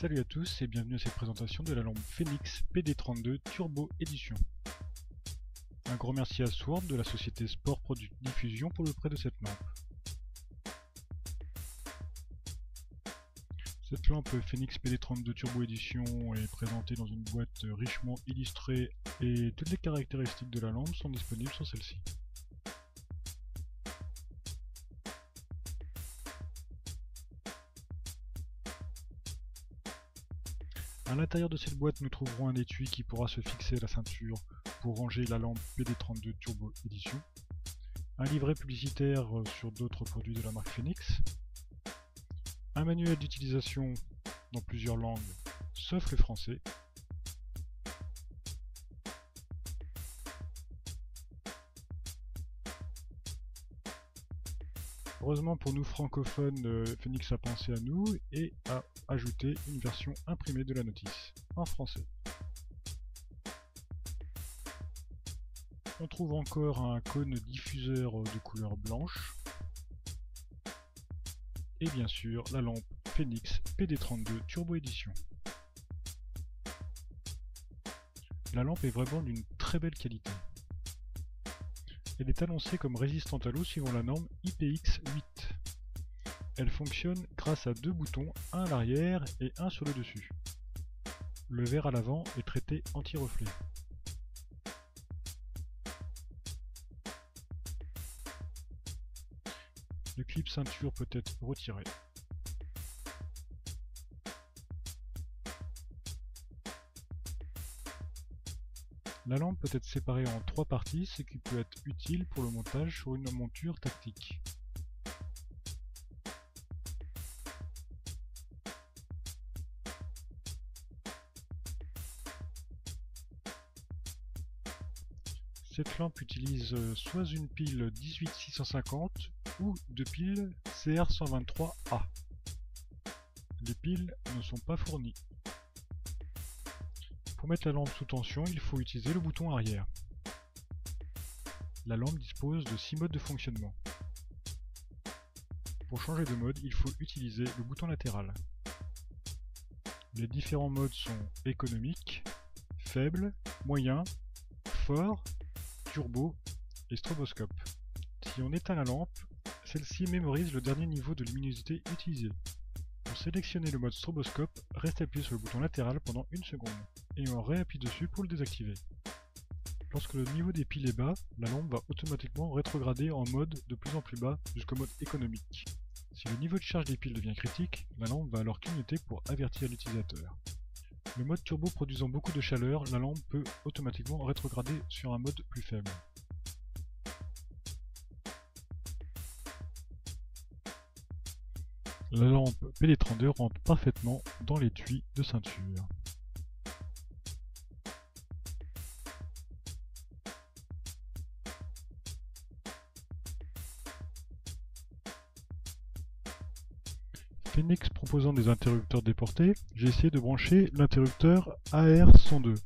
Salut à tous et bienvenue à cette présentation de la lampe Phoenix PD32 Turbo Edition. Un grand merci à Sword de la société Sport Product Diffusion pour le prêt de cette lampe. Cette lampe Phoenix PD32 Turbo Edition est présentée dans une boîte richement illustrée et toutes les caractéristiques de la lampe sont disponibles sur celle-ci. À l'intérieur de cette boîte, nous trouverons un étui qui pourra se fixer à la ceinture pour ranger la lampe PD32 Turbo Edition, un livret publicitaire sur d'autres produits de la marque Phoenix, un manuel d'utilisation dans plusieurs langues, sauf le français, heureusement pour nous francophones, Phoenix a pensé à nous et a ajouté une version imprimée de la notice, en français. On trouve encore un cône diffuseur de couleur blanche, et bien sûr la lampe Phoenix PD32 Turbo Edition. La lampe est vraiment d'une très belle qualité. Elle est annoncée comme résistante à l'eau suivant la norme IPX8. Elle fonctionne grâce à deux boutons, un à l'arrière et un sur le dessus. Le verre à l'avant est traité anti-reflet. Le clip ceinture peut être retiré. La lampe peut être séparée en trois parties, ce qui peut être utile pour le montage sur une monture tactique. Cette lampe utilise soit une pile 18650 ou deux piles CR123A. Les piles ne sont pas fournies. Pour mettre la lampe sous tension, il faut utiliser le bouton arrière. La lampe dispose de 6 modes de fonctionnement. Pour changer de mode, il faut utiliser le bouton latéral. Les différents modes sont économique, faible, moyen, fort, turbo et stroboscope. Si on éteint la lampe, celle-ci mémorise le dernier niveau de luminosité utilisé. Pour sélectionner le mode stroboscope, restez appuyé sur le bouton latéral pendant 1 seconde, et on réappuie dessus pour le désactiver. Lorsque le niveau des piles est bas, la lampe va automatiquement rétrograder en mode de plus en plus bas jusqu'au mode économique. Si le niveau de charge des piles devient critique, la lampe va alors clignoter pour avertir l'utilisateur. Le mode turbo produisant beaucoup de chaleur, la lampe peut automatiquement rétrograder sur un mode plus faible. La lampe PD32 rentre parfaitement dans l'étui de ceinture. Phoenix proposant des interrupteurs déportés, j'ai essayé de brancher l'interrupteur AR102.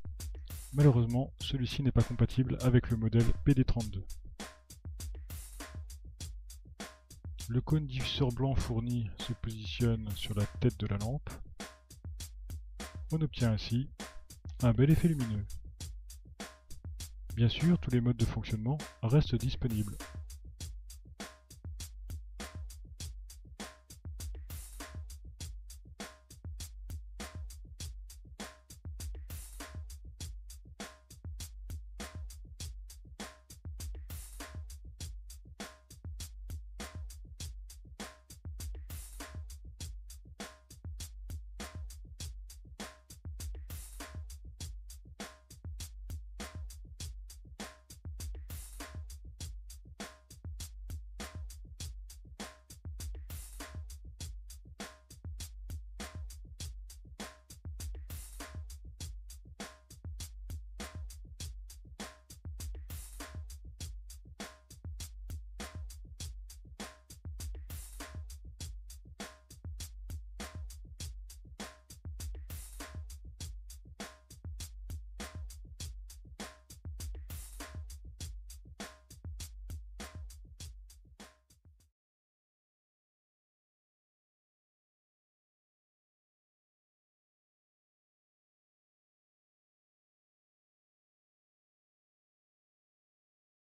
Malheureusement, celui-ci n'est pas compatible avec le modèle PD32. Le cône diffuseur blanc fourni se positionne sur la tête de la lampe. On obtient ainsi un bel effet lumineux. Bien sûr, tous les modes de fonctionnement restent disponibles.